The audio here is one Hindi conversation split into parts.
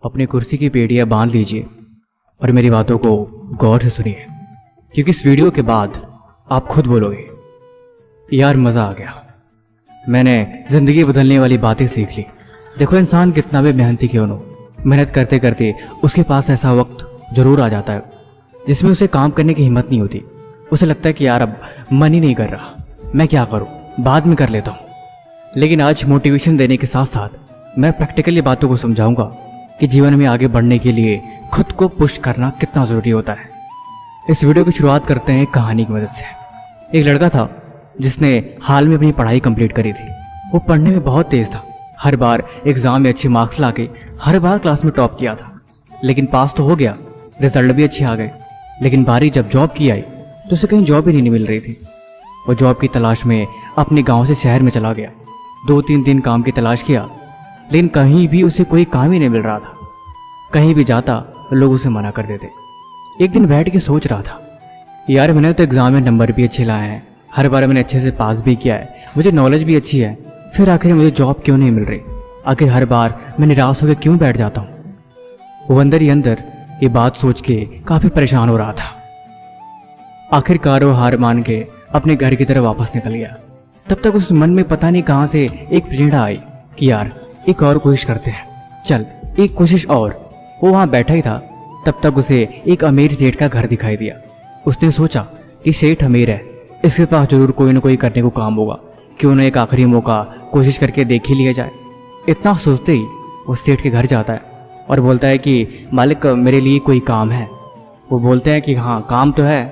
अपनी कुर्सी की पेटियां बांध लीजिए और मेरी बातों को गौर से सुनिए, क्योंकि इस वीडियो के बाद आप खुद बोलोगे यार मज़ा आ गया, मैंने ज़िंदगी बदलने वाली बातें सीख ली। देखो, इंसान कितना भी मेहनती क्यों हो, मेहनत करते करते उसके पास ऐसा वक्त ज़रूर आ जाता है जिसमें उसे काम करने की हिम्मत नहीं होती। उसे लगता है कि यार अब मन ही नहीं कर रहा, मैं क्या करूं, बाद में कर लेता हूं। लेकिन आज मोटिवेशन देने के साथ साथ मैं प्रैक्टिकली बातों को समझाऊंगा कि जीवन में आगे बढ़ने के लिए खुद को पुश करना कितना ज़रूरी होता है। इस वीडियो की शुरुआत करते हैं एक कहानी की मदद से। एक लड़का था जिसने हाल में अपनी पढ़ाई कंप्लीट करी थी। वो पढ़ने में बहुत तेज़ था, हर बार एग्ज़ाम में अच्छे मार्क्स लाके हर बार क्लास में टॉप किया था। लेकिन पास तो हो गया, रिजल्ट भी अच्छे आ गए, लेकिन बारी जब जॉब की आई तो उसे कहीं जॉब ही नहीं मिल रही थी। वो जॉब की तलाश में अपने गांव से शहर में चला गया। 2-3 दिन काम की तलाश किया, लेकिन कहीं भी उसे कोई काम ही नहीं मिल रहा था। कहीं भी जाता लोग उसे मना कर देते। एक दिन बैठ के सोच रहा था, यार मैंने तो एग्ज़ाम में नंबर भी अच्छे लाए हैं, हर बार मैंने अच्छे से पास भी किया है, मुझे नॉलेज भी अच्छी है, फिर आखिर मुझे जॉब क्यों नहीं मिल रही? आखिर हर बार मैं निराश होकर क्यों बैठ जाता हूँ? वो अंदर ही अंदर ये बात सोच के काफ़ी परेशान हो रहा था। आखिरकार वो हार मान के अपने घर की तरफ वापस निकल गया। तब तक उस मन में पता नहीं कहाँ से एक प्रेरणा आई कि यार एक और कोशिश करते हैं, चल एक कोशिश और। वो वहाँ बैठा ही था, तब तक उसे एक अमीर सेठ का घर दिखाई दिया। उसने सोचा कि सेठ अमीर है, इसके पास जरूर कोई ना कोई करने को काम होगा, क्यों ना एक आखिरी मौका कोशिश करके देख ही लिया जाए। इतना सोचते ही वो सेठ के घर जाता है और बोलता है कि मालिक मेरे लिए कोई काम है। वो बोलते हैं कि हाँ काम तो है,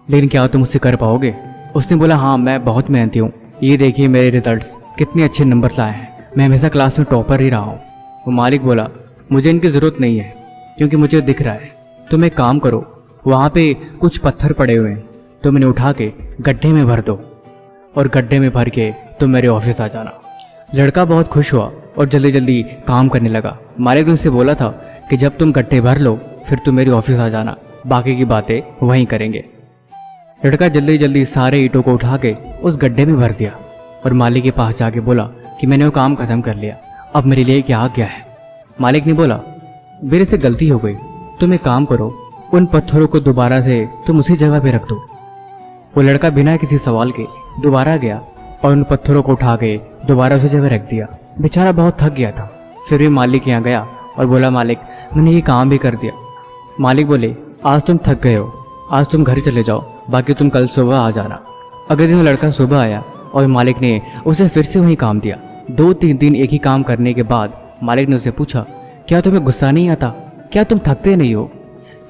लेकिन क्या तुम उससे कर पाओगे? उसने बोला हाँ मैं बहुत मेहनती हूँ, ये देखिए मेरे रिजल्ट्स कितने अच्छे नंबर लाए हैं, मैं हमेशा क्लास में टॉपर ही रहा हूँ। वो मालिक बोला मुझे इनकी ज़रूरत नहीं है, क्योंकि मुझे दिख रहा है। तुम एक काम करो, वहाँ पे कुछ पत्थर पड़े हुए हैं, तुम इन्हें उठा के गड्ढे में भर दो और गड्ढे में भर के तुम मेरे ऑफिस आ जाना। लड़का बहुत खुश हुआ और जल्दी जल्दी काम करने लगा। मालिक ने उससे बोला था कि जब तुम गड्ढे भर लो फिर तुम मेरे ऑफिस आ जाना, बाकी की बातें वहीं करेंगे। लड़का जल्दी जल्दी सारे ईंटों को उठा के उस गड्ढे में भर दिया और मालिक के पास जाके बोला कि मैंने वो काम खत्म कर लिया, अब मेरे लिए क्या आ गया है? मालिक ने बोला मेरे से गलती हो गई, तुम एक काम करो, उन पत्थरों को दोबारा से तुम उसी जगह पे रख दो। वो लड़का बिना किसी सवाल के दोबारा गया और उन पत्थरों को उठा के दोबारा उसी जगह रख दिया। बेचारा बहुत थक गया था, फिर भी मालिक के यहाँ गया और बोला मालिक मैंने ये काम भी कर दिया। मालिक बोले आज तुम थक गए हो, आज तुम घर चले जाओ, बाकी तुम कल सुबह आ जाना। अगले दिन लड़का सुबह आया और मालिक ने उसे फिर से वही काम दिया। 2-3 दिन एक ही काम करने के बाद मालिक ने उसे पूछा क्या तुम्हें गुस्सा नहीं आता, क्या तुम थकते नहीं हो,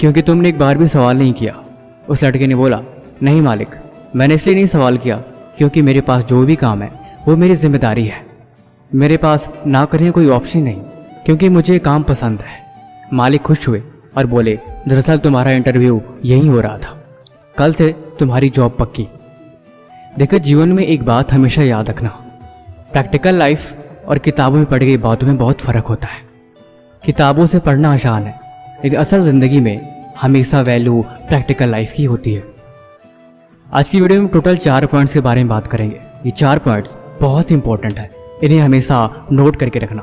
क्योंकि तुमने एक बार भी सवाल नहीं किया? उस लड़के ने बोला नहीं मालिक, मैंने इसलिए नहीं सवाल किया क्योंकि मेरे पास जो भी काम है वो मेरी जिम्मेदारी है, मेरे पास ना करने कोई ऑप्शन नहीं, क्योंकि मुझे काम पसंद है। मालिक खुश हुए और बोले दरअसल तुम्हारा इंटरव्यू यहीं हो रहा था, कल से तुम्हारी जॉब पक्की। देखो जीवन में एक बात हमेशा याद रखना, प्रैक्टिकल लाइफ और किताबों में पढ़ी गई बातों में बहुत फ़र्क होता है। किताबों से पढ़ना आसान है, लेकिन असल ज़िंदगी में हमेशा वैल्यू प्रैक्टिकल लाइफ की होती है। आज की वीडियो में टोटल 4 पॉइंट्स के बारे में बात करेंगे। ये 4 पॉइंट्स बहुत इंपॉर्टेंट है, इन्हें हमेशा नोट करके रखना।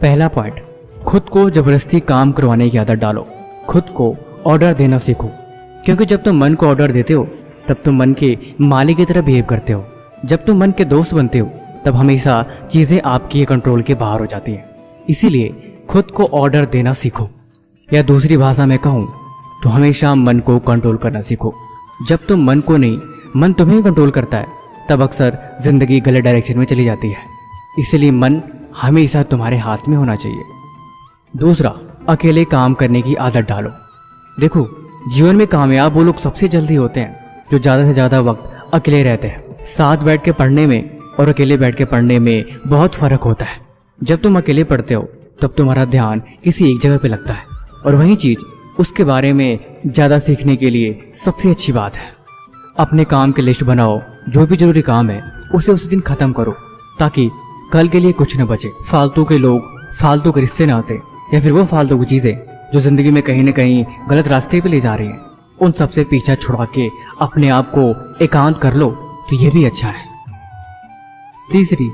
पहला पॉइंट, खुद को ज़बरदस्ती काम करवाने की आदत डालो। खुद को ऑर्डर देना सीखो, क्योंकि जब तुम मन को ऑर्डर देते हो तब तुम मन के मालिक की तरह बिहेव करते हो। जब तुम मन के दोस्त बनते हो तब हमेशा चीज़ें आपके कंट्रोल के बाहर हो जाती हैं। इसीलिए खुद को ऑर्डर देना सीखो, या दूसरी भाषा में कहूँ तो हमेशा मन को कंट्रोल करना सीखो। जब तुम मन को नहीं, मन तुम्हें कंट्रोल करता है, तब अक्सर ज़िंदगी गलत डायरेक्शन में चली जाती है। इसलिए मन हमेशा तुम्हारे हाथ में होना चाहिए। दूसरा, अकेले काम करने की आदत डालो। देखो जीवन में कामयाब वो लोग सबसे जल्दी होते हैं जो ज़्यादा से ज़्यादा वक्त अकेले रहते हैं। साथ बैठ के पढ़ने में और अकेले बैठ के पढ़ने में बहुत फ़र्क होता है। जब तुम अकेले पढ़ते हो तब तुम्हारा ध्यान किसी एक जगह पे लगता है, और वही चीज़ उसके बारे में ज़्यादा सीखने के लिए सबसे अच्छी बात है। अपने काम की लिस्ट बनाओ, जो भी जरूरी काम है उसे उस दिन ख़त्म करो, ताकि कल के लिए कुछ न बचे। फालतू के लोग, फालतू के रिश्ते ना आते, या फिर वो फालतू की चीज़ें जो ज़िंदगी में कहीं न कहीं गलत रास्ते पे ले जा रही हैं, उन सब से पीछा छुड़ा के अपने आप को एकांत कर लो तो ये भी अच्छा है। तीसरी,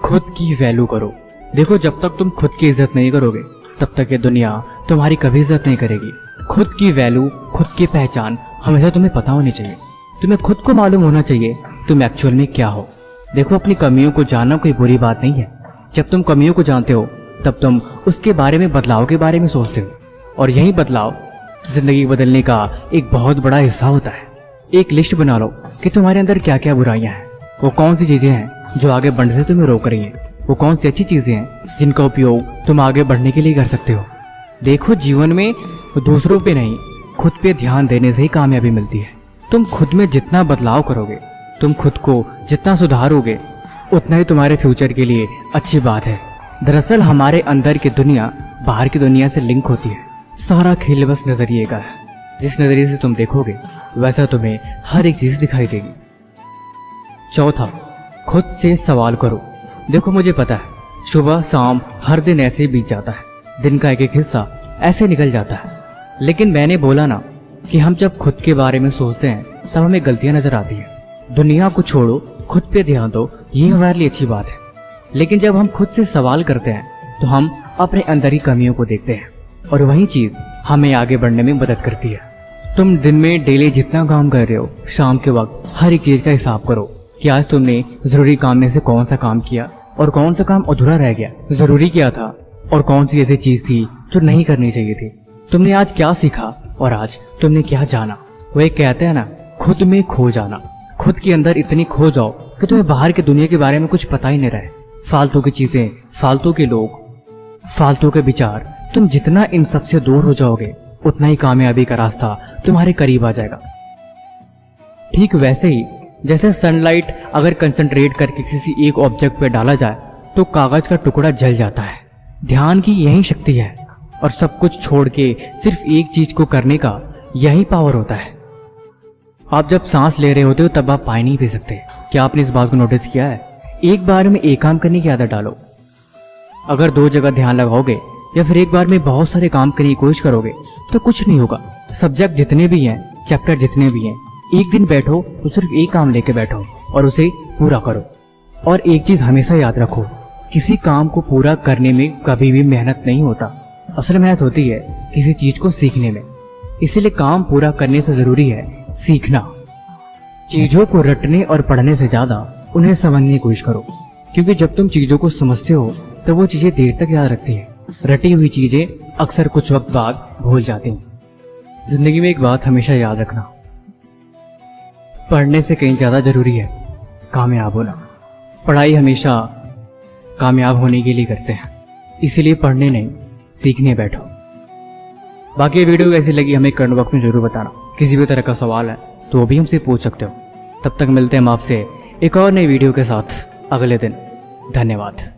खुद की वैल्यू करो। देखो, जब तक तुम खुद की इज्जत नहीं करोगे तब तक ये दुनिया तुम्हारी कभी इज्जत नहीं करेगी। खुद की वैल्यू, खुद की पहचान हमेशा तुम्हें पता होनी चाहिए। तुम्हें खुद को मालूम होना चाहिए तुम एक्चुअल में क्या हो। देखो, अपनी कमियों को जानना कोई बुरी बात नहीं है। जब तुम कमियों को जानते हो तब तुम उसके बारे में, बदलाव के बारे में सोचते हो, और यही बदलाव जिंदगी बदलने का एक बहुत बड़ा हिस्सा होता है। एक लिस्ट बना लो कि तुम्हारे अंदर क्या क्या बुराइयां हैं, वो कौन सी चीजें हैं जो आगे बढ़ने से तुम्हें रोक रही हैं, वो कौन सी अच्छी चीजें हैं जिनका उपयोग तुम आगे बढ़ने के लिए कर सकते हो। देखो, जीवन में दूसरों पे नहीं, खुद पे ध्यान देने से ही कामयाबी मिलती है। तुम खुद में जितना बदलाव करोगे, तुम खुद को जितना सुधारोगे, उतना ही तुम्हारे फ्यूचर के लिए अच्छी बात है। दरअसल हमारे अंदर की दुनिया बाहर की दुनिया से लिंक होती है। सारा खेल बस नजरिए का है। जिस नजरिए से तुम देखोगे वैसा तुम्हें हर एक चीज दिखाई देगी। चौथा, खुद से सवाल करो। देखो, मुझे पता है सुबह शाम हर दिन ऐसे ही बीत जाता है, दिन का एक एक हिस्सा ऐसे निकल जाता है। लेकिन मैंने बोला ना कि हम जब खुद के बारे में सोचते हैं तब हमें गलतियां नजर आती हैं। दुनिया को छोड़ो, खुद पे ध्यान दो, ये हमारे लिए अच्छी बात है। लेकिन जब हम खुद से सवाल करते हैं तो हम अपने अंदर ही कमियों को देखते हैं, और वही चीज हमें आगे बढ़ने में मदद करती है। तुम दिन में डेली जितना काम कर रहे हो, शाम के वक्त हर एक चीज का हिसाब करो कि आज तुमने जरूरी काम में से कौन सा काम किया और कौन सा काम अधूरा रह गया। जरूरी क्या था और कौन सी ऐसी चीज थी जो नहीं करनी चाहिए थी। तुमने आज क्या सीखा और आज तुमने क्या जाना। वो एक कहते हैं ना, खुद में खो जाना। खुद के अंदर इतनी खो जाओ कि तुम्हें बाहर की दुनिया के बारे में कुछ पता ही नहीं रहे। फालतू की चीजें, फालतू के लोग, फालतू के विचार, तुम जितना इन सब से दूर हो जाओगे उतना ही कामयाबी का रास्ता तुम्हारे करीब आ जाएगा। ठीक वैसे ही जैसे सनलाइट अगर कंसंट्रेट करके किसी एक ऑब्जेक्ट पे डाला जाए तो कागज का टुकड़ा जल जाता है। ध्यान की यही शक्ति है, और सब कुछ छोड़ के सिर्फ एक चीज को करने का यही पावर होता है। आप जब सांस ले रहे होते हो तब आप पानी नहीं पी सकते। क्या आपने इस बात को नोटिस किया है? एक बार में एक काम करने की आदत डालो। अगर दो जगह ध्यान लगाओगे या फिर एक बार में बहुत सारे काम करने की कोशिश करोगे तो कुछ नहीं होगा। सब्जेक्ट जितने भी हैं, चैप्टर जितने भी हैं, एक दिन बैठो तो सिर्फ एक काम लेके बैठो और उसे पूरा करो। और एक चीज हमेशा याद रखो, किसी काम को पूरा करने में कभी भी मेहनत नहीं होता। असल मेहनत होती है किसी चीज को सीखने में। इसीलिए काम पूरा करने से जरूरी है सीखना। चीजों को रटने और पढ़ने से ज्यादा उन्हें समझने की कोशिश करो, क्योंकि जब तुम चीजों को समझते हो तो वो चीजें देर तक याद रखती हैं। रटी हुई चीजें अक्सर कुछ वक्त बाद भूल जाती हैं। जिंदगी में एक बात हमेशा याद रखना, पढ़ने से कहीं ज्यादा जरूरी है कामयाब होना। पढ़ाई हमेशा कामयाब होने के लिए करते हैं, इसीलिए पढ़ने नहीं सीखने बैठो। बाकी वीडियो कैसी लगी हमें कमेंट बॉक्स में जरूर बताना। किसी भी तरह का सवाल है तो वो भी हमसे पूछ सकते हो। तब तक मिलते हैं हम आपसे एक और नई वीडियो के साथ अगले दिन। धन्यवाद।